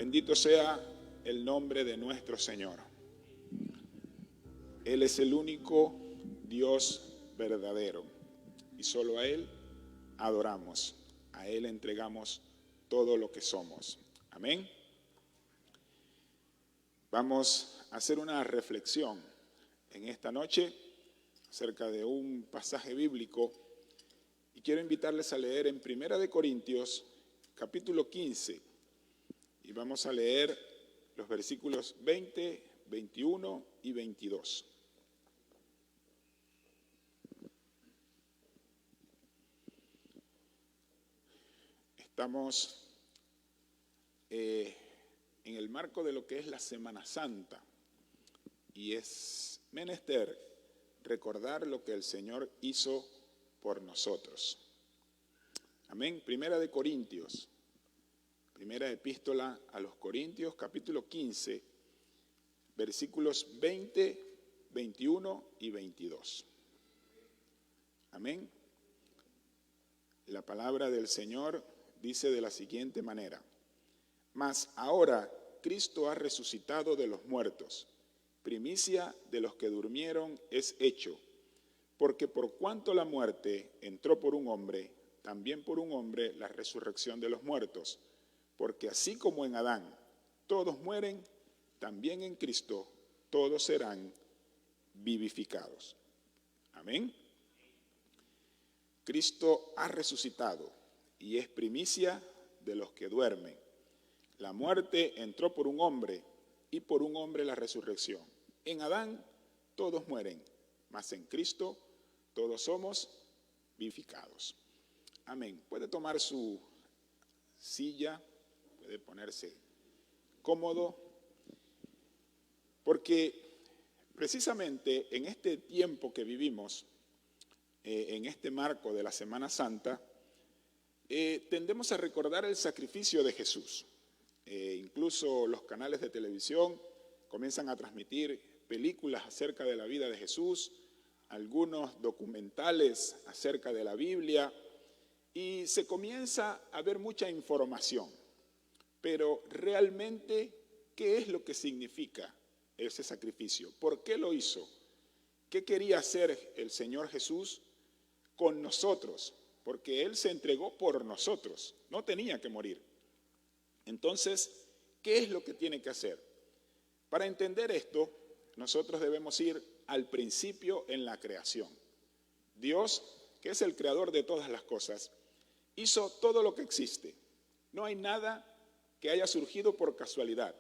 Bendito sea el nombre de nuestro Señor. Él es el único Dios verdadero y solo a Él adoramos, a Él entregamos todo lo que somos. Amén. Vamos a hacer una reflexión en esta noche acerca de un pasaje bíblico y quiero invitarles a leer en 1 Corintios capítulo 15 y vamos a leer los versículos 20, 21 y 22. Estamos en el marco de lo que es la Semana Santa y es menester recordar lo que el Señor hizo por nosotros. Amén. 1 Corintios, primera epístola a los Corintios, capítulo 15, versículos 20, 21 y 22. Amén. La palabra del Señor dice de la siguiente manera: mas ahora Cristo ha resucitado de los muertos, primicia de los que durmieron es hecho, porque por cuanto la muerte entró por un hombre, también por un hombre la resurrección de los muertos, porque así como en Adán todos mueren, también en Cristo todos serán vivificados. Amén. Cristo ha resucitado y es primicia de los que duermen. La muerte entró por un hombre y por un hombre la resurrección. En Adán todos mueren, mas en Cristo todos somos vivificados. Amén. Puede tomar su silla, puede ponerse cómodo, porque precisamente en este tiempo que vivimos, en este marco de la Semana Santa, tendemos a recordar el sacrificio de Jesús. Incluso los canales de televisión comienzan a transmitir películas acerca de la vida de Jesús, algunos documentales acerca de la Biblia, y se comienza a ver mucha información. Pero realmente, ¿qué es lo que significa ese sacrificio? ¿Por qué lo hizo? ¿Qué quería hacer el Señor Jesús con nosotros? Porque Él se entregó por nosotros, no tenía que morir. Entonces, ¿qué es lo que tiene que hacer? Para entender esto, nosotros debemos ir al principio en la creación. Dios, que es el creador de todas las cosas, hizo todo lo que existe. No hay nada que haya surgido por casualidad.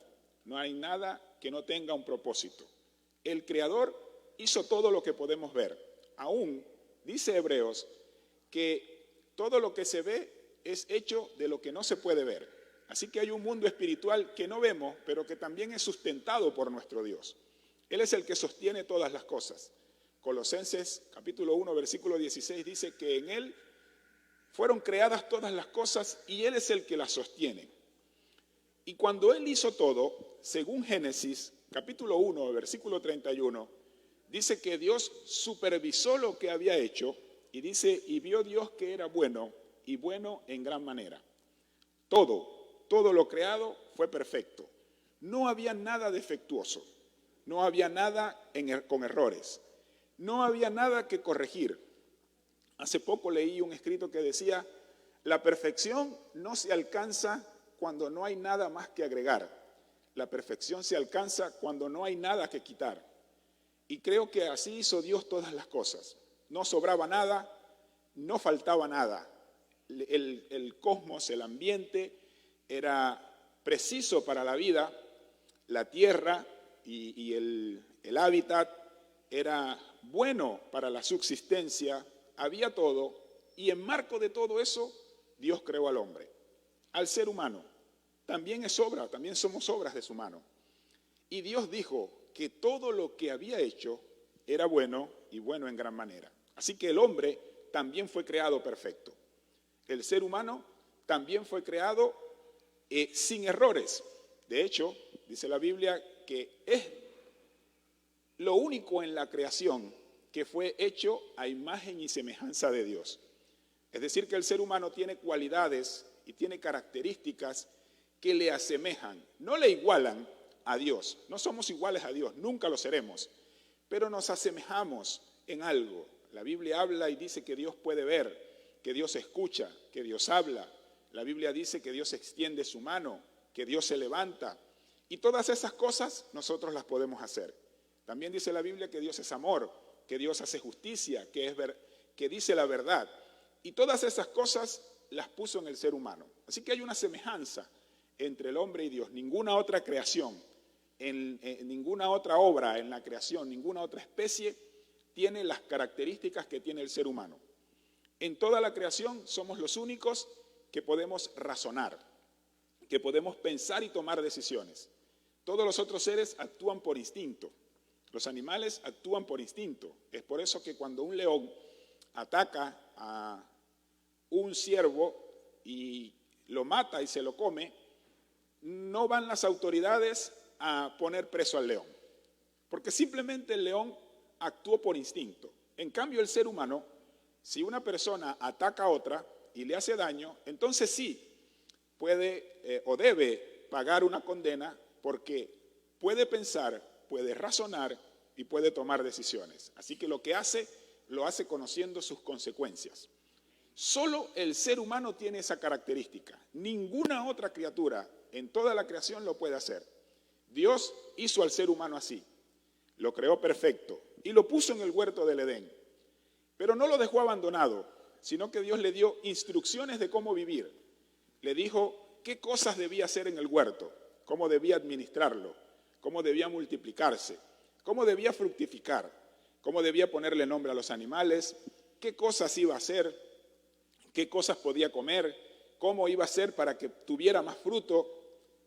No hay nada que no tenga un propósito. El creador hizo todo lo que podemos ver. Aún, dice Hebreos, que todo lo que se ve es hecho de lo que no se puede ver. Así que hay un mundo espiritual que no vemos, pero que también es sustentado por nuestro Dios. Él es el que sostiene todas las cosas. Colosenses capítulo 1, versículo 16 dice que en Él fueron creadas todas las cosas y Él es el que las sostiene. Y cuando Él hizo todo, según Génesis capítulo 1, versículo 31, dice que Dios supervisó lo que había hecho y dice, y vio Dios que era bueno y bueno en gran manera. Todo lo creado fue perfecto. No había nada defectuoso, no había nada con errores, no había nada que corregir. Hace poco leí un escrito que decía, la perfección no se alcanza cuando no hay nada más que agregar. La perfección se alcanza cuando no hay nada que quitar. Y creo que así hizo Dios todas las cosas. No sobraba nada, no faltaba nada. El cosmos, el ambiente, era preciso para la vida. La tierra y el hábitat era bueno para la subsistencia. Había todo. Y en marco de todo eso, Dios creó al hombre. Al ser humano. También es obra, también somos obras de su mano. Y Dios dijo que todo lo que había hecho era bueno y bueno en gran manera. Así que el hombre también fue creado perfecto. El ser humano también fue creado sin errores. De hecho, dice la Biblia que es lo único en la creación que fue hecho a imagen y semejanza de Dios. Es decir, que el ser humano tiene cualidades y tiene características que le asemejan, no le igualan a Dios. No somos iguales a Dios, nunca lo seremos, pero nos asemejamos en algo. La Biblia habla y dice que Dios puede ver, que Dios escucha, que Dios habla. La Biblia dice que Dios extiende su mano, que Dios se levanta. Y todas esas cosas nosotros las podemos hacer. También dice la Biblia que Dios es amor, que Dios hace justicia, que dice la verdad. Y todas esas cosas las puso en el ser humano. Así que hay una semejanza entre el hombre y Dios. Ninguna otra creación, ninguna otra obra en la creación, ninguna otra especie tiene las características que tiene el ser humano. En toda la creación somos los únicos que podemos razonar, que podemos pensar y tomar decisiones. Todos los otros seres actúan por instinto. Los animales actúan por instinto. Es por eso que cuando un león ataca a un ciervo y lo mata y se lo come, no van las autoridades a poner preso al león, porque simplemente el león actuó por instinto. En cambio, el ser humano, si una persona ataca a otra y le hace daño, entonces sí puede o debe pagar una condena, porque puede pensar, puede razonar y puede tomar decisiones. Así que lo que hace, lo hace conociendo sus consecuencias. Solo el ser humano tiene esa característica. Ninguna otra criatura en toda la creación lo puede hacer. Dios hizo al ser humano así. Lo creó perfecto y lo puso en el huerto del Edén. Pero no lo dejó abandonado, sino que Dios le dio instrucciones de cómo vivir. Le dijo qué cosas debía hacer en el huerto, cómo debía administrarlo, cómo debía multiplicarse, cómo debía fructificar, cómo debía ponerle nombre a los animales, qué cosas iba a hacer, qué cosas podía comer, cómo iba a hacer para que tuviera más fruto.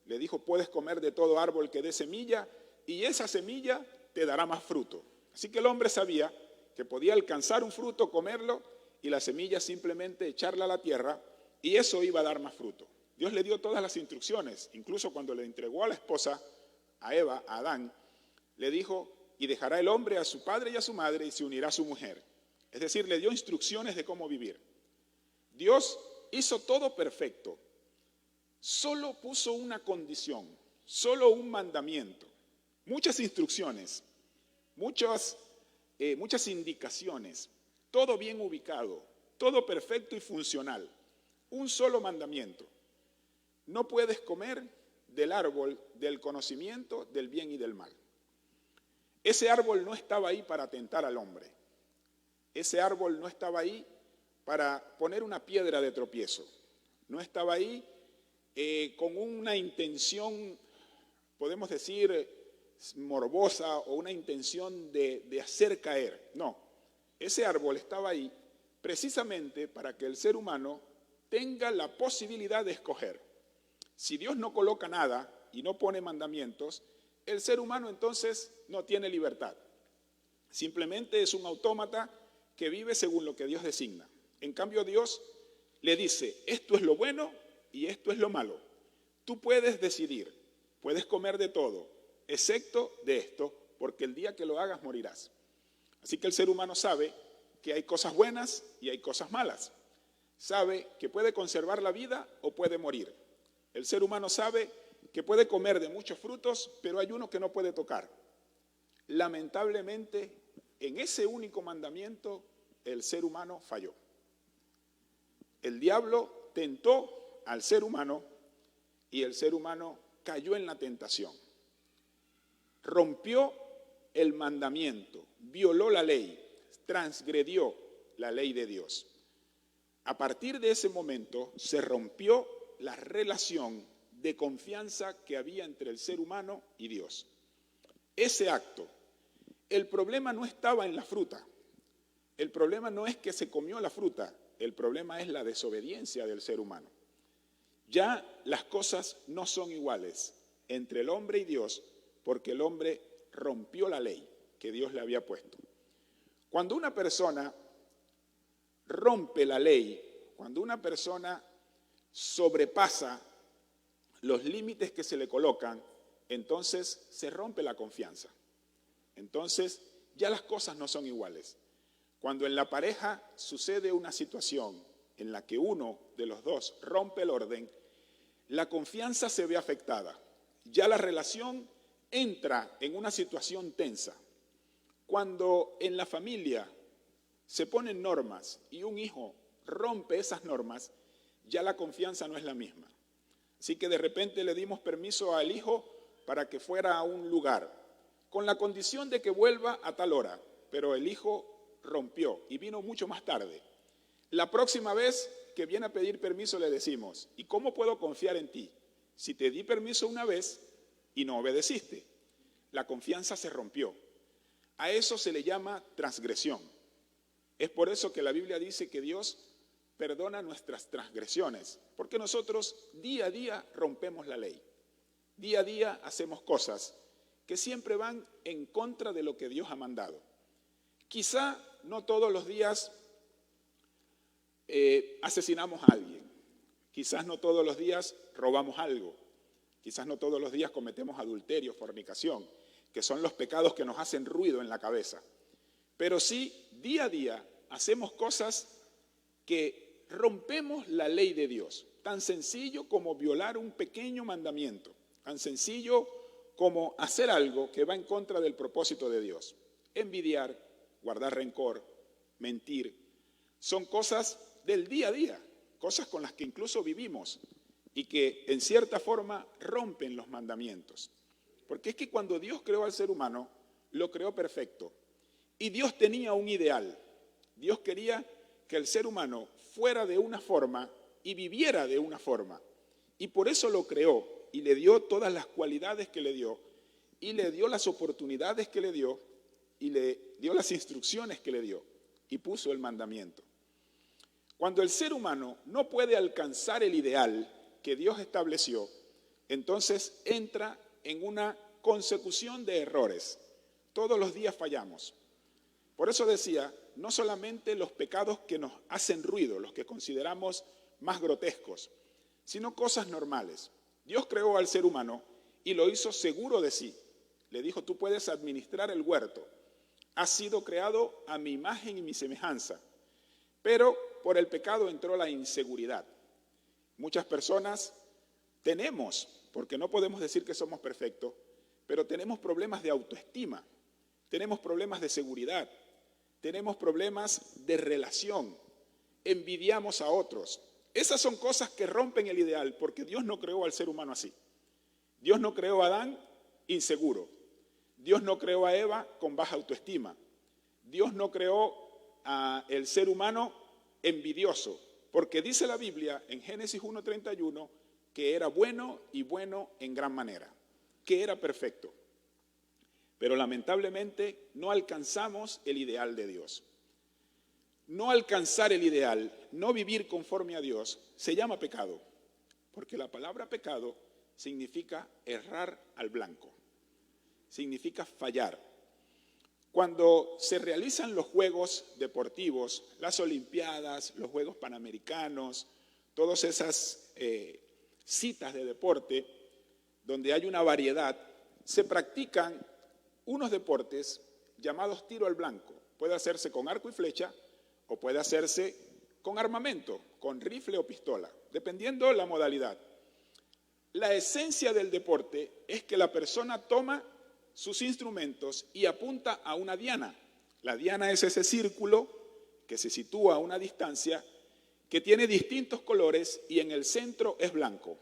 Le dijo, puedes comer de todo árbol que dé semilla y esa semilla te dará más fruto. Así que el hombre sabía que podía alcanzar un fruto, comerlo y la semilla simplemente echarla a la tierra y eso iba a dar más fruto. Dios le dio todas las instrucciones, incluso cuando le entregó a la esposa, a Eva, a Adán, le dijo, y dejará el hombre a su padre y a su madre y se unirá a su mujer. Es decir, le dio instrucciones de cómo vivir. Dios hizo todo perfecto, solo puso una condición, solo un mandamiento, muchas instrucciones, muchas indicaciones, todo bien ubicado, todo perfecto y funcional. Un solo mandamiento. No puedes comer del árbol del conocimiento del bien y del mal. Ese árbol no estaba ahí para tentar al hombre. Ese árbol no estaba ahí para poner una piedra de tropiezo. No estaba ahí con una intención, podemos decir, morbosa o una intención de hacer caer. No, ese árbol estaba ahí precisamente para que el ser humano tenga la posibilidad de escoger. Si Dios no coloca nada y no pone mandamientos, el ser humano entonces no tiene libertad. Simplemente es un autómata que vive según lo que Dios designa. En cambio, Dios le dice, esto es lo bueno y esto es lo malo. Tú puedes decidir, puedes comer de todo, excepto de esto, porque el día que lo hagas morirás. Así que el ser humano sabe que hay cosas buenas y hay cosas malas. Sabe que puede conservar la vida o puede morir. El ser humano sabe que puede comer de muchos frutos, pero hay uno que no puede tocar. Lamentablemente, en ese único mandamiento, el ser humano falló. El diablo tentó al ser humano y el ser humano cayó en la tentación. Rompió el mandamiento, violó la ley, transgredió la ley de Dios. A partir de ese momento se rompió la relación de confianza que había entre el ser humano y Dios. Ese acto, el problema no estaba en la fruta. El problema no es que se comió la fruta, el problema es la desobediencia del ser humano. Ya las cosas no son iguales entre el hombre y Dios porque el hombre rompió la ley que Dios le había puesto. Cuando una persona rompe la ley, cuando una persona sobrepasa los límites que se le colocan, entonces se rompe la confianza. Entonces ya las cosas no son iguales. Cuando en la pareja sucede una situación en la que uno de los dos rompe el orden, la confianza se ve afectada. Ya la relación entra en una situación tensa. Cuando en la familia se ponen normas y un hijo rompe esas normas, ya la confianza no es la misma. Así que de repente le dimos permiso al hijo para que fuera a un lugar, con la condición de que vuelva a tal hora, pero el hijo rompió y vino mucho más tarde. La próxima vez que viene a pedir permiso le decimos, ¿y cómo puedo confiar en ti? Si te di permiso una vez y no obedeciste. La confianza se rompió. A eso se le llama transgresión. Es por eso que la Biblia dice que Dios perdona nuestras transgresiones, porque nosotros día a día rompemos la ley. Día a día hacemos cosas que siempre van en contra de lo que Dios ha mandado. Quizá no todos los días asesinamos a alguien, quizás no todos los días robamos algo, quizás no todos los días cometemos adulterio, fornicación, que son los pecados que nos hacen ruido en la cabeza. Pero sí, día a día hacemos cosas que rompemos la ley de Dios, tan sencillo como violar un pequeño mandamiento, tan sencillo como hacer algo que va en contra del propósito de Dios. Envidiar, guardar rencor, mentir, son cosas del día a día, cosas con las que incluso vivimos y que en cierta forma rompen los mandamientos. Porque es que cuando Dios creó al ser humano, lo creó perfecto. Y Dios tenía un ideal. Dios quería que el ser humano fuera de una forma y viviera de una forma. Y por eso lo creó y le dio todas las cualidades que le dio y le dio las oportunidades que le dio y le dio las instrucciones que le dio y puso el mandamiento. Cuando el ser humano no puede alcanzar el ideal que Dios estableció, entonces entra en una consecución de errores. Todos los días fallamos. Por eso decía, no solamente los pecados que nos hacen ruido, los que consideramos más grotescos, sino cosas normales. Dios creó al ser humano y lo hizo seguro de sí. Le dijo, tú puedes administrar el huerto. Has sido creado a mi imagen y mi semejanza. Pero por el pecado entró la inseguridad. Muchas personas tenemos, porque no podemos decir que somos perfectos, pero tenemos problemas de autoestima, tenemos problemas de seguridad, tenemos problemas de relación, envidiamos a otros. Esas son cosas que rompen el ideal, porque Dios no creó al ser humano así. Dios no creó a Adán inseguro. Dios no creó a Eva con baja autoestima. Dios no creó al ser humano envidioso, porque dice la Biblia en Génesis 1:31 que era bueno y bueno en gran manera, que era perfecto. Pero lamentablemente no alcanzamos el ideal de Dios. No alcanzar el ideal, no vivir conforme a Dios, se llama pecado, porque la palabra pecado significa errar al blanco, significa fallar. Cuando se realizan los Juegos Deportivos, las Olimpiadas, los Juegos Panamericanos, todas esas citas de deporte, donde hay una variedad, se practican unos deportes llamados tiro al blanco. Puede hacerse con arco y flecha o puede hacerse con armamento, con rifle o pistola, dependiendo la modalidad. La esencia del deporte es que la persona toma sus instrumentos y apunta a una diana. La diana es ese círculo que se sitúa a una distancia que tiene distintos colores y en el centro es blanco.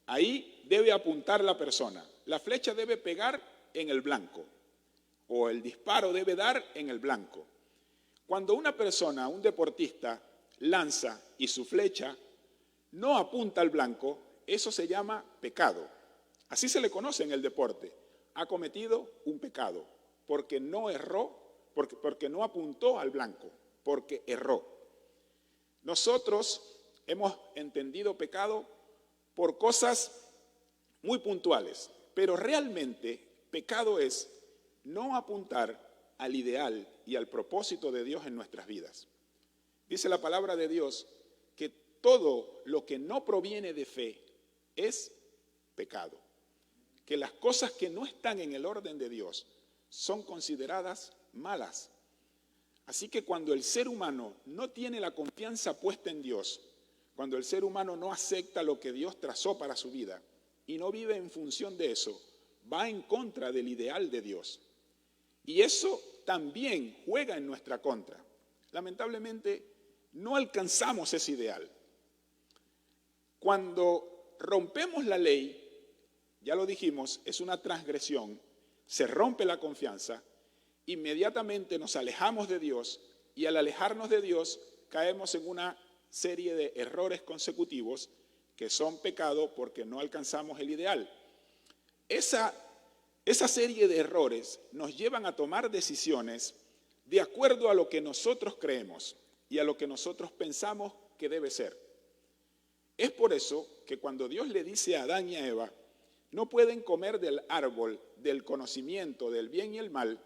Ahí debe apuntar la persona. La flecha debe pegar en el blanco o el disparo debe dar en el blanco. Cuando una persona, un deportista, lanza y su flecha no apunta al blanco, eso se llama pecado. Así se le conoce en el deporte. Ha cometido un pecado porque no erró, porque no apuntó al blanco, porque erró. Nosotros hemos entendido pecado por cosas muy puntuales, pero realmente pecado es no apuntar al ideal y al propósito de Dios en nuestras vidas. Dice la palabra de Dios que todo lo que no proviene de fe es pecado. Que las cosas que no están en el orden de Dios son consideradas malas. Así que cuando el ser humano no tiene la confianza puesta en Dios, cuando el ser humano no acepta lo que Dios trazó para su vida y no vive en función de eso, va en contra del ideal de Dios. Y eso también juega en nuestra contra. Lamentablemente, no alcanzamos ese ideal. Cuando rompemos la ley, ya lo dijimos, es una transgresión, se rompe la confianza, inmediatamente nos alejamos de Dios y al alejarnos de Dios caemos en una serie de errores consecutivos que son pecado porque no alcanzamos el ideal. Esa serie de errores nos llevan a tomar decisiones de acuerdo a lo que nosotros creemos y a lo que nosotros pensamos que debe ser. Es por eso que cuando Dios le dice a Adán y a Eva, no pueden comer del árbol del conocimiento del bien y el mal,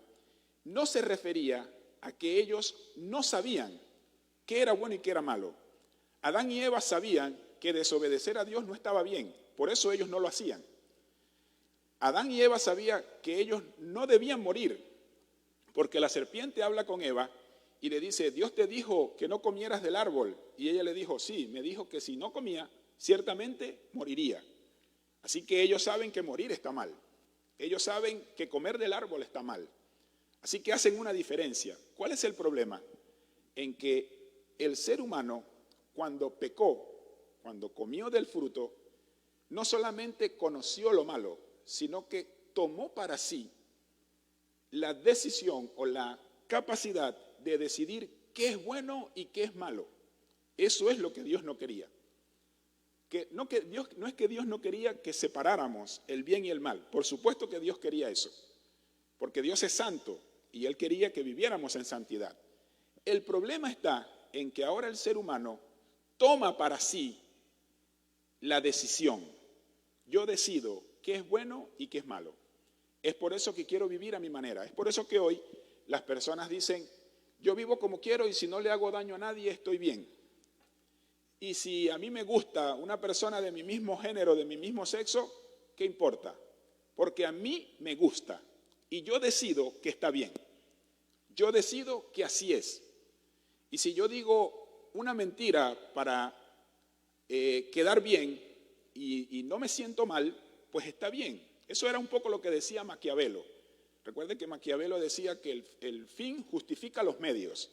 no se refería a que ellos no sabían qué era bueno y qué era malo. Adán y Eva sabían que desobedecer a Dios no estaba bien, por eso ellos no lo hacían. Adán y Eva sabían que ellos no debían morir, porque la serpiente habla con Eva y le dice, Dios te dijo que no comieras del árbol. Y ella le dijo, sí, me dijo que si no comía, ciertamente moriría. Así que ellos saben que morir está mal. Ellos saben que comer del árbol está mal. Así que hacen una diferencia. ¿Cuál es el problema? En que el ser humano, cuando pecó, cuando comió del fruto, no solamente conoció lo malo, sino que tomó para sí la decisión o la capacidad de decidir qué es bueno y qué es malo. Eso es lo que Dios no quería. No es que Dios no quería que separáramos el bien y el mal. Por supuesto que Dios quería eso, porque Dios es santo y Él quería que viviéramos en santidad. El problema está en que ahora el ser humano toma para sí la decisión. Yo decido qué es bueno y qué es malo. Es por eso que quiero vivir a mi manera. Es por eso que hoy las personas dicen, yo vivo como quiero y si no le hago daño a nadie estoy bien. Y si a mí me gusta una persona de mi mismo género, de mi mismo sexo, ¿qué importa? Porque a mí me gusta y yo decido que está bien. Yo decido que así es. Y si yo digo una mentira para quedar bien y no me siento mal, pues está bien. Eso era un poco lo que decía Maquiavelo. Recuerden que Maquiavelo decía que el fin justifica los medios.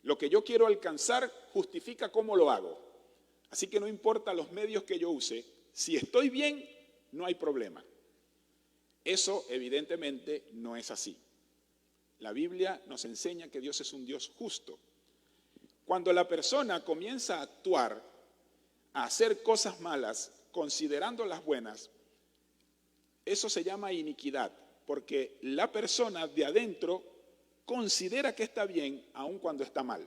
Lo que yo quiero alcanzar justifica cómo lo hago. Así que no importa los medios que yo use, si estoy bien, no hay problema. Eso evidentemente no es así. La Biblia nos enseña que Dios es un Dios justo. Cuando la persona comienza a actuar, a hacer cosas malas, considerándolas buenas, eso se llama iniquidad, porque la persona de adentro considera que está bien aun cuando está mal.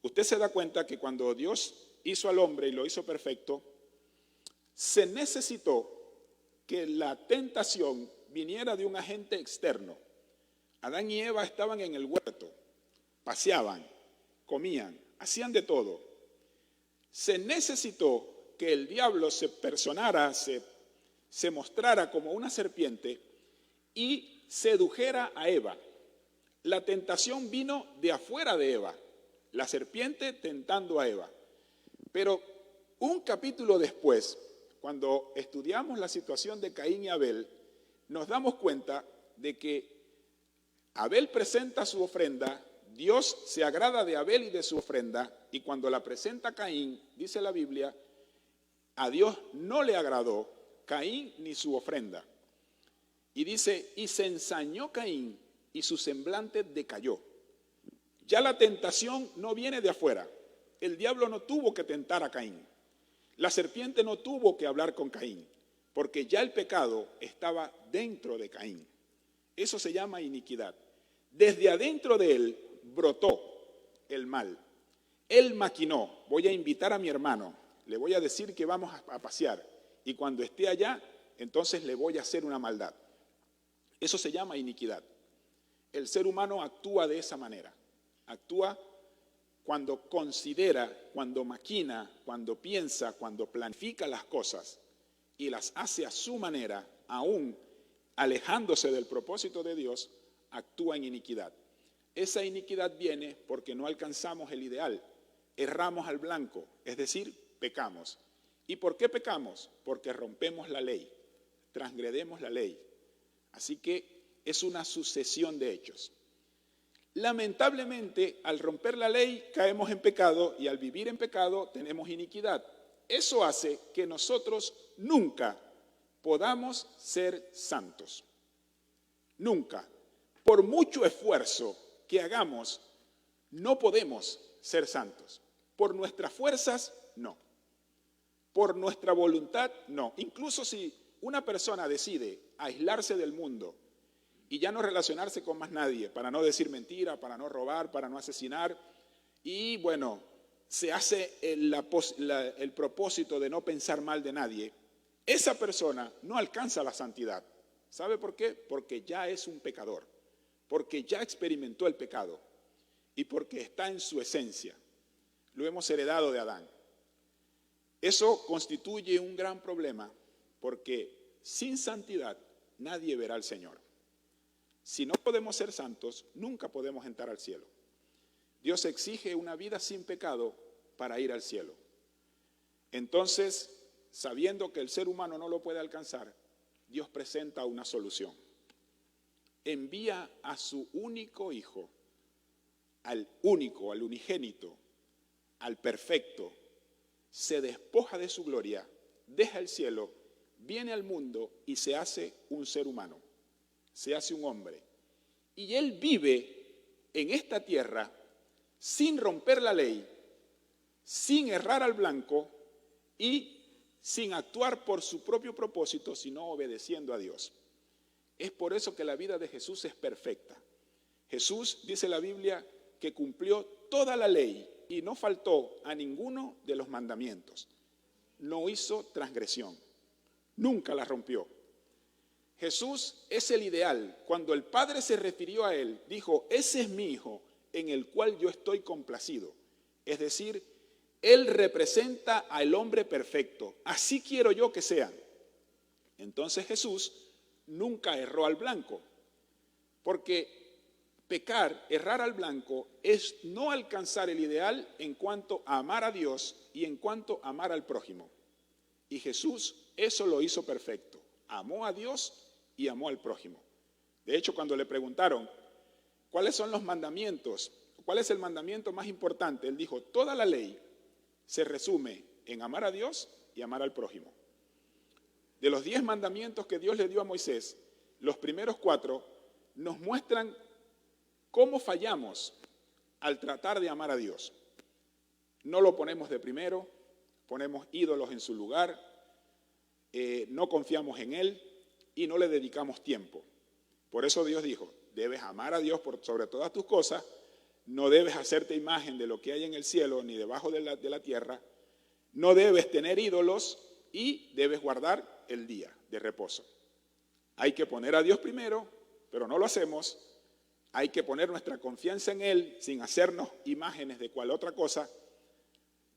Usted se da cuenta que cuando Dios hizo al hombre y lo hizo perfecto, se necesitó que la tentación viniera de un agente externo. Adán y Eva estaban en el huerto, paseaban, comían, hacían de todo. Se necesitó que el diablo se personara, se mostrara como una serpiente y sedujera a Eva. La tentación vino de afuera de Eva, la serpiente tentando a Eva. Pero un capítulo después, cuando estudiamos la situación de Caín y Abel, nos damos cuenta de que Abel presenta su ofrenda, Dios se agrada de Abel y de su ofrenda, y cuando la presenta Caín, dice la Biblia, a Dios no le agradó Caín ni su ofrenda. Y dice, y se ensañó Caín y su semblante decayó. Ya la tentación no viene de afuera. El diablo no tuvo que tentar a Caín. La serpiente no tuvo que hablar con Caín, porque ya el pecado estaba dentro de Caín. Eso se llama iniquidad. Desde adentro de él brotó el mal. Él maquinó, voy a invitar a mi hermano, le voy a decir que vamos a pasear, y cuando esté allá, entonces le voy a hacer una maldad. Eso se llama iniquidad. El ser humano actúa de esa manera. Actúa cuando considera, cuando maquina, cuando piensa, cuando planifica las cosas y las hace a su manera, aún alejándose del propósito de Dios, actúa en iniquidad. Esa iniquidad viene porque no alcanzamos el ideal. erramos al blanco, es decir, pecamos. ¿Y por qué pecamos? Porque rompemos la ley, transgredemos la ley. Así que es una sucesión de hechos. Lamentablemente, al romper la ley, caemos en pecado y al vivir en pecado tenemos iniquidad. Eso hace que nosotros nunca podamos ser santos. Nunca. Por mucho esfuerzo que hagamos, no podemos ser santos. Por nuestras fuerzas, no. Por nuestra voluntad, no. Incluso si una persona decide aislarse del mundo y ya no relacionarse con más nadie, para no decir mentira, para no robar, para no asesinar, y bueno, se hace el propósito de no pensar mal de nadie, esa persona no alcanza la santidad. ¿Sabe por qué? Porque ya es un pecador, porque ya experimentó el pecado y porque está en su esencia. Lo hemos heredado de Adán. Eso constituye un gran problema porque sin santidad nadie verá al Señor. Si no podemos ser santos, nunca podemos entrar al cielo. Dios exige una vida sin pecado para ir al cielo. Entonces, sabiendo que el ser humano no lo puede alcanzar, Dios presenta una solución. Envía a su único hijo, al único, al unigénito, al perfecto, se despoja de su gloria, deja el cielo, viene al mundo y se hace un ser humano, se hace un hombre. Y él vive en esta tierra sin romper la ley, sin errar al blanco y sin actuar por su propio propósito, sino obedeciendo a Dios. Es por eso que la vida de Jesús es perfecta. Jesús, dice la Biblia, que cumplió toda la ley y no faltó a ninguno de los mandamientos. No hizo transgresión, nunca la rompió. Jesús es el ideal. Cuando el Padre se refirió a él, dijo, ese es mi Hijo en el cual yo estoy complacido. Es decir, él representa al hombre perfecto. Así quiero yo que sean. Entonces Jesús nunca erró al blanco, porque pecar, errar al blanco, es no alcanzar el ideal en cuanto a amar a Dios y en cuanto a amar al prójimo. Y Jesús eso lo hizo perfecto. Amó a Dios y amó al prójimo. De hecho, cuando le preguntaron, ¿cuáles son los mandamientos? ¿Cuál es el mandamiento más importante? Él dijo, toda la ley se resume en amar a Dios y amar al prójimo. De los 10 mandamientos que Dios le dio a Moisés, los primeros 4 nos muestran cómo fallamos al tratar de amar a Dios. No lo ponemos de primero, ponemos ídolos en su lugar, no confiamos en Él y no le dedicamos tiempo. Por eso Dios dijo, debes amar a Dios por sobre todas tus cosas, no debes hacerte imagen de lo que hay en el cielo ni debajo de la tierra, no debes tener ídolos y debes guardar el día de reposo. Hay que poner a Dios primero, pero no lo hacemos. Hay que poner nuestra confianza en Él sin hacernos imágenes de cual otra cosa.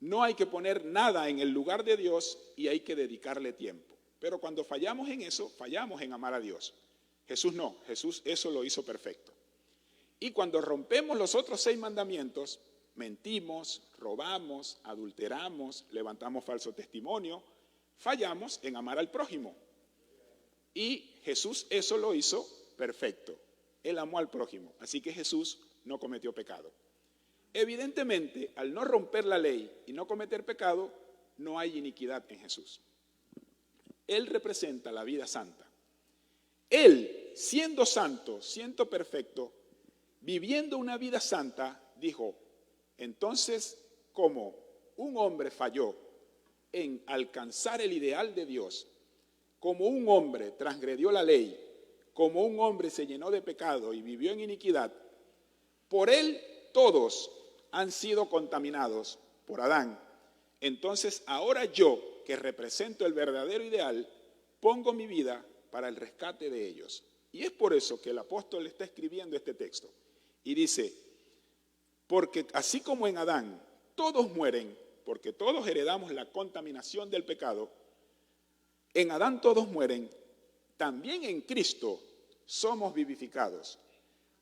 No hay que poner nada en el lugar de Dios y hay que dedicarle tiempo. Pero cuando fallamos en eso, fallamos en amar a Dios. Jesús no, Jesús eso lo hizo perfecto. Y cuando rompemos los otros 6 mandamientos, mentimos, robamos, adulteramos, levantamos falso testimonio, fallamos en amar al prójimo. Y Jesús eso lo hizo perfecto. Él amó al prójimo, así que Jesús no cometió pecado. Evidentemente, al no romper la ley y no cometer pecado, no hay iniquidad en Jesús. Él representa la vida santa. Él, siendo santo, siendo perfecto, viviendo una vida santa, dijo, entonces, como un hombre falló en alcanzar el ideal de Dios, como un hombre transgredió la ley, como un hombre se llenó de pecado y vivió en iniquidad, por él todos han sido contaminados por Adán. Entonces ahora yo, que represento el verdadero ideal, pongo mi vida para el rescate de ellos. Y es por eso que el apóstol está escribiendo este texto. Y dice, porque así como en Adán todos mueren, porque todos heredamos la contaminación del pecado, en Adán todos mueren, también en Cristo somos vivificados.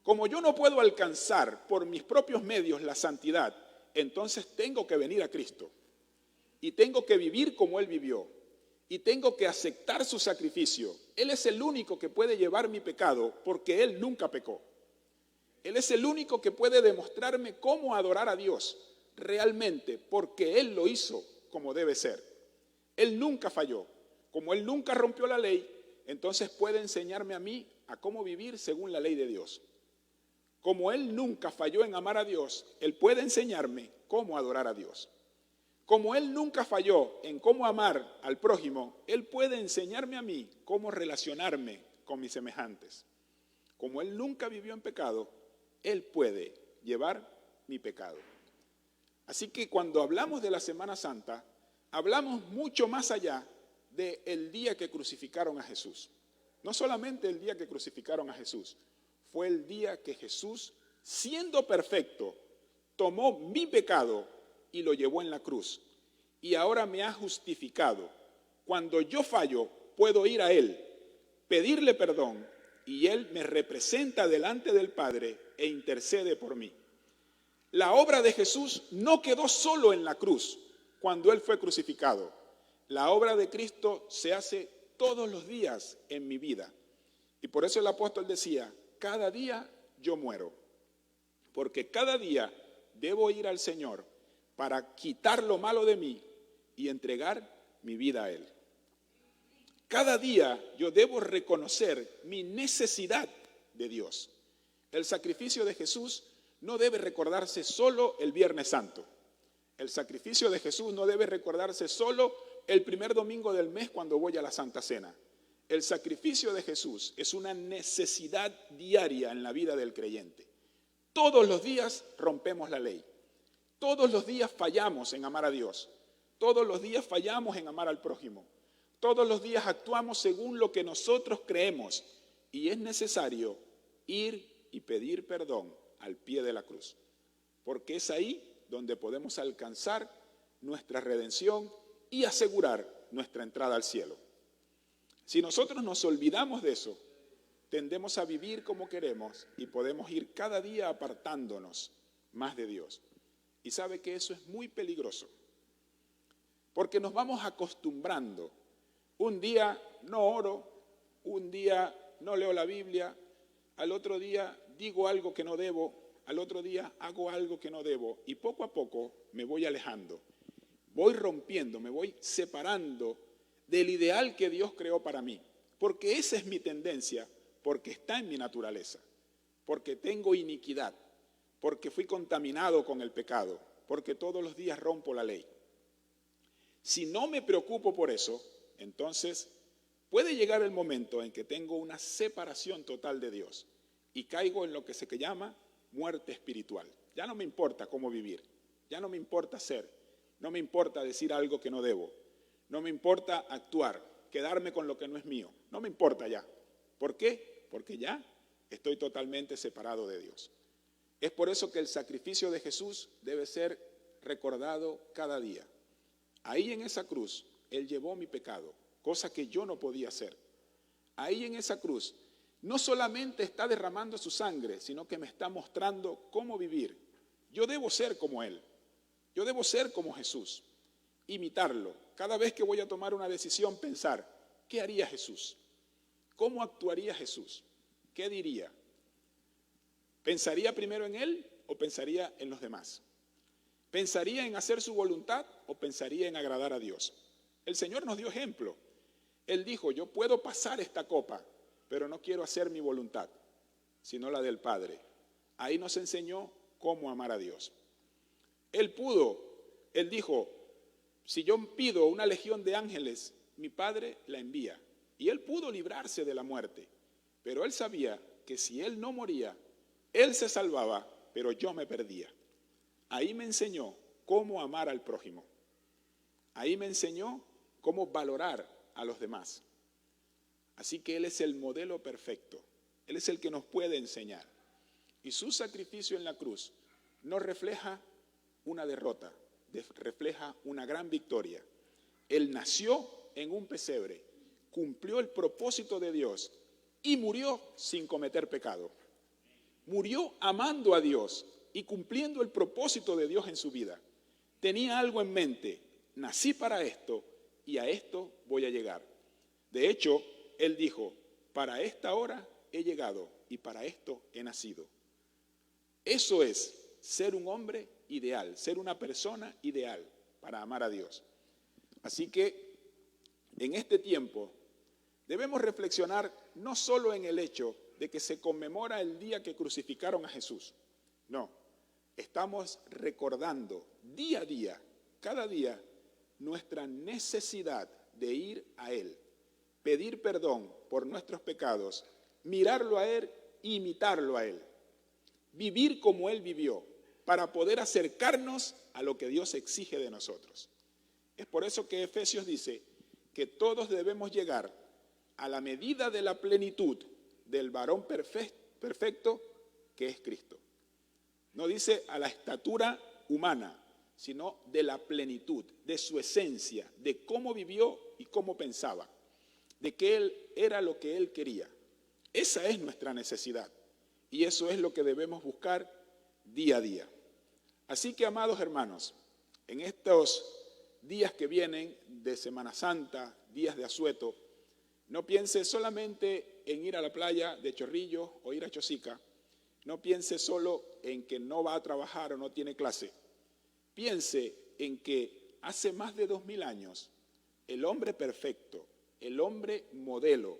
Como yo no puedo alcanzar por mis propios medios la santidad entonces tengo que venir a Cristo. Y tengo que vivir como Él vivió. Y tengo que aceptar su sacrificio. Él es el único que puede llevar mi pecado porque Él nunca pecó. Él es el único que puede demostrarme cómo adorar a Dios realmente porque Él lo hizo como debe ser. Él nunca falló. Como Él nunca rompió la ley, entonces puede enseñarme a mí a cómo vivir según la ley de Dios. Como Él nunca falló en amar a Dios, Él puede enseñarme cómo adorar a Dios. Como Él nunca falló en cómo amar al prójimo, Él puede enseñarme a mí cómo relacionarme con mis semejantes. Como Él nunca vivió en pecado, Él puede llevar mi pecado. Así que cuando hablamos de la Semana Santa, hablamos mucho más allá del día que crucificaron a Jesús. No solamente el día que crucificaron a Jesús, fue el día que Jesús, siendo perfecto, tomó mi pecado y lo llevó en la cruz. Y ahora me ha justificado. Cuando yo fallo, puedo ir a Él, pedirle perdón, y Él me representa delante del Padre e intercede por mí. La obra de Jesús no quedó solo en la cruz cuando Él fue crucificado. La obra de Cristo se hace todos los días en mi vida. Y por eso el apóstol decía, cada día yo muero, porque cada día debo ir al Señor para quitar lo malo de mí y entregar mi vida a Él. Cada día yo debo reconocer mi necesidad de Dios. El sacrificio de Jesús no debe recordarse solo el Viernes Santo. El sacrificio de Jesús no debe recordarse solo el primer domingo del mes cuando voy a la Santa Cena. El sacrificio de Jesús es una necesidad diaria en la vida del creyente. Todos los días rompemos la ley. Todos los días fallamos en amar a Dios. Todos los días fallamos en amar al prójimo. Todos los días actuamos según lo que nosotros creemos. Y es necesario ir y pedir perdón al pie de la cruz. Porque es ahí donde podemos alcanzar nuestra redención y asegurar nuestra entrada al cielo. Si nosotros nos olvidamos de eso, tendemos a vivir como queremos y podemos ir cada día apartándonos más de Dios. Y sabe que eso es muy peligroso, porque nos vamos acostumbrando. Un día no oro, un día no leo la Biblia, al otro día digo algo que no debo, al otro día hago algo que no debo, y poco a poco me voy alejando. Voy rompiendo, me voy separando del ideal que Dios creó para mí, porque esa es mi tendencia, porque está en mi naturaleza, porque tengo iniquidad, porque fui contaminado con el pecado, porque todos los días rompo la ley. Si no me preocupo por eso, entonces puede llegar el momento en que tengo una separación total de Dios y caigo en lo que se llama muerte espiritual. Ya no me importa cómo vivir, ya no me importa ser, no me importa decir algo que no debo, no me importa actuar, quedarme con lo que no es mío, no me importa ya. ¿Por qué? Porque ya estoy totalmente separado de Dios. Es por eso que el sacrificio de Jesús debe ser recordado cada día. Ahí en esa cruz, Él llevó mi pecado, cosa que yo no podía hacer. Ahí en esa cruz, no solamente está derramando su sangre, sino que me está mostrando cómo vivir. Yo debo ser como Él. Yo debo ser como Jesús, imitarlo. Cada vez que voy a tomar una decisión, pensar, ¿qué haría Jesús? ¿Cómo actuaría Jesús? ¿Qué diría? ¿Pensaría primero en Él o pensaría en los demás? ¿Pensaría en hacer su voluntad o pensaría en agradar a Dios? El Señor nos dio ejemplo. Él dijo, yo puedo pasar esta copa, pero no quiero hacer mi voluntad, sino la del Padre. Ahí nos enseñó cómo amar a Dios. Él dijo, si yo pido una legión de ángeles, mi Padre la envía. Y Él pudo librarse de la muerte, pero Él sabía que si Él no moría, Él se salvaba, pero yo me perdía. Ahí me enseñó cómo amar al prójimo. Ahí me enseñó cómo valorar a los demás. Así que Él es el modelo perfecto. Él es el que nos puede enseñar. Y su sacrificio en la cruz no refleja una derrota, refleja una gran victoria. Él nació en un pesebre, cumplió el propósito de Dios y murió sin cometer pecado. Murió amando a Dios y cumpliendo el propósito de Dios en su vida. Tenía algo en mente, nací para esto y a esto voy a llegar. De hecho, él dijo, para esta hora he llegado y para esto he nacido. Eso es ser un hombre ideal, ser una persona ideal para amar a Dios. Así que en este tiempo debemos reflexionar no solo en el hecho de que se conmemora el día que crucificaron a Jesús. No, estamos recordando día a día, cada día, nuestra necesidad de ir a Él, pedir perdón por nuestros pecados, mirarlo a Él e imitarlo a Él. Vivir como Él vivió, para poder acercarnos a lo que Dios exige de nosotros. Es por eso que Efesios dice que todos debemos llegar a la medida de la plenitud del varón perfecto que es Cristo. No dice a la estatura humana, sino de la plenitud, de su esencia, de cómo vivió y cómo pensaba, de que Él era lo que Él quería. Esa es nuestra necesidad y eso es lo que debemos buscar día a día. Así que, amados hermanos, en estos días que vienen de Semana Santa, días de asueto, no piense solamente en ir a la playa de Chorrillos o ir a Chosica, no piense solo en que no va a trabajar o no tiene clase. Piense en que hace más de 2000 años, el hombre perfecto, el hombre modelo,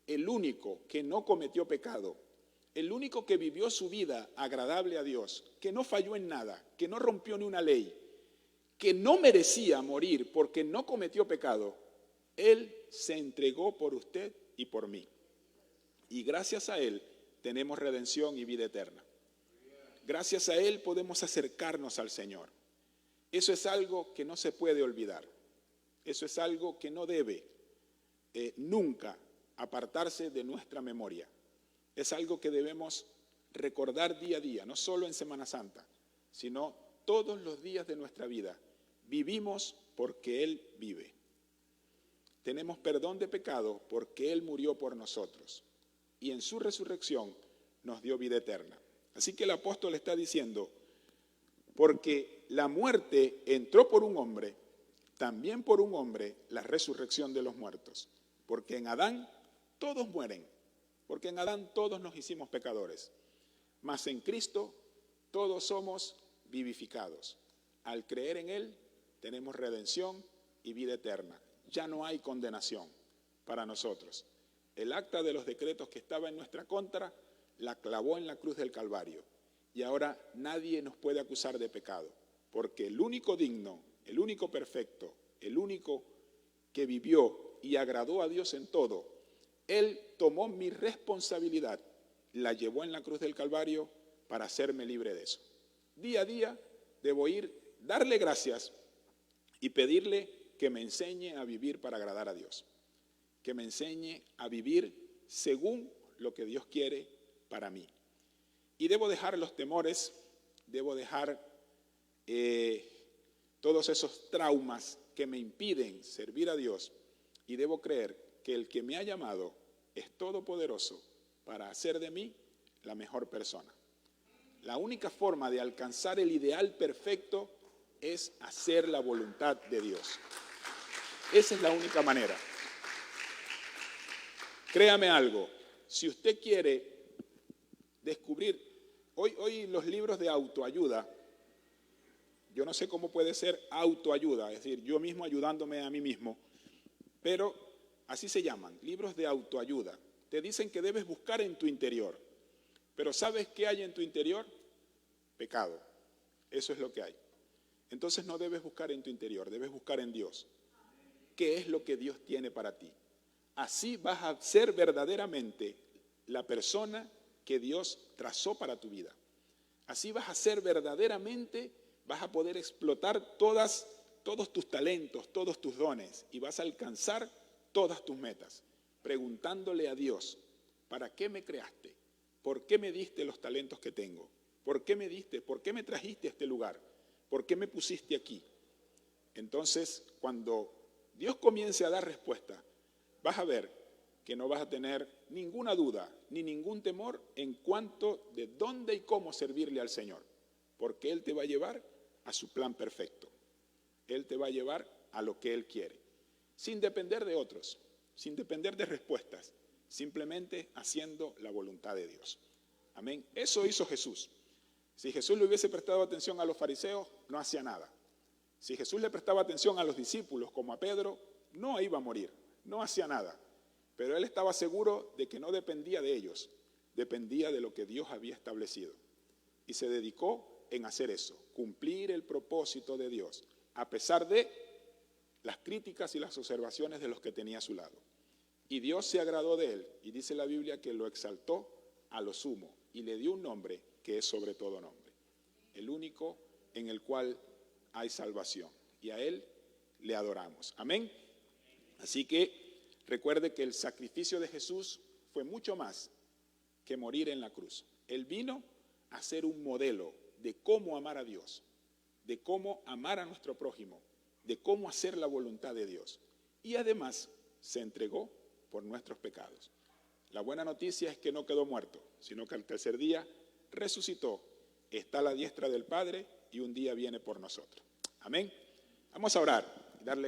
el único que no cometió pecado, el único que vivió su vida agradable a Dios, que no falló en nada, que no rompió ni una ley, que no merecía morir porque no cometió pecado, Él se entregó por usted y por mí. Y gracias a Él tenemos redención y vida eterna. Gracias a Él podemos acercarnos al Señor. Eso es algo que no se puede olvidar. Eso es algo que no debe nunca apartarse de nuestra memoria. Es algo que debemos recordar día a día, no solo en Semana Santa, sino todos los días de nuestra vida. Vivimos porque Él vive. Tenemos perdón de pecado porque Él murió por nosotros. Y en su resurrección nos dio vida eterna. Así que el apóstol está diciendo, porque la muerte entró por un hombre, también por un hombre la resurrección de los muertos. Porque en Adán todos mueren, porque en Adán todos nos hicimos pecadores. Mas en Cristo todos somos vivificados. Al creer en Él tenemos redención y vida eterna. Ya no hay condenación para nosotros. El acta de los decretos que estaba en nuestra contra la clavó en la cruz del Calvario. Y ahora nadie nos puede acusar de pecado, porque el único digno, el único perfecto, el único que vivió y agradó a Dios en todo, Él tomó mi responsabilidad, la llevó en la cruz del Calvario para hacerme libre de eso. Día a día debo ir, darle gracias y pedirle que me enseñe a vivir para agradar a Dios, que me enseñe a vivir según lo que Dios quiere para mí. Y debo dejar los temores, debo dejar todos esos traumas que me impiden servir a Dios y debo creer que el que me ha llamado es todopoderoso para hacer de mí la mejor persona. La única forma de alcanzar el ideal perfecto es hacer la voluntad de Dios. Esa es la única manera. Créame algo, si usted quiere descubrir, hoy los libros de autoayuda, yo no sé cómo puede ser autoayuda, es decir, yo mismo ayudándome a mí mismo, pero así se llaman, libros de autoayuda. Te dicen que debes buscar en tu interior, pero ¿sabes qué hay en tu interior? Pecado, eso es lo que hay. Entonces no debes buscar en tu interior, debes buscar en Dios. ¿Qué es lo que Dios tiene para ti? Así vas a ser verdaderamente la persona que Dios trazó para tu vida. Así vas a ser verdaderamente, vas a poder explotar todos tus talentos, todos tus dones y vas a alcanzar todas tus metas, preguntándole a Dios, ¿para qué me creaste? ¿Por qué me diste los talentos que tengo? ¿Por qué me diste? ¿Por qué me trajiste a este lugar? ¿Por qué me pusiste aquí? Entonces, cuando Dios comience a dar respuesta, vas a ver que no vas a tener ninguna duda ni ningún temor en cuanto de dónde y cómo servirle al Señor. porque Él te va a llevar a su plan perfecto. Él te va a llevar a lo que Él quiere, sin depender de otros, sin depender de respuestas, simplemente haciendo la voluntad de Dios. Amén. Eso hizo Jesús. Si Jesús le hubiese prestado atención a los fariseos, no hacía nada. Si Jesús le prestaba atención a los discípulos, como a Pedro, no iba a morir, no hacía nada. Pero Él estaba seguro de que no dependía de ellos, dependía de lo que Dios había establecido. Y se dedicó en hacer eso, cumplir el propósito de Dios, a pesar de las críticas y las observaciones de los que tenía a su lado. Y Dios se agradó de él, y dice la Biblia que lo exaltó a lo sumo, y le dio un nombre que es sobre todo nombre, el único en el cual hay salvación, y a Él le adoramos. Amén. Así que recuerde que el sacrificio de Jesús fue mucho más que morir en la cruz. Él vino a ser un modelo de cómo amar a Dios, de cómo amar a nuestro prójimo, de cómo hacer la voluntad de Dios. Y además se entregó por nuestros pecados. La buena noticia es que no quedó muerto, sino que al tercer día resucitó, está a la diestra del Padre y un día viene por nosotros. Amén. Vamos a orar y darle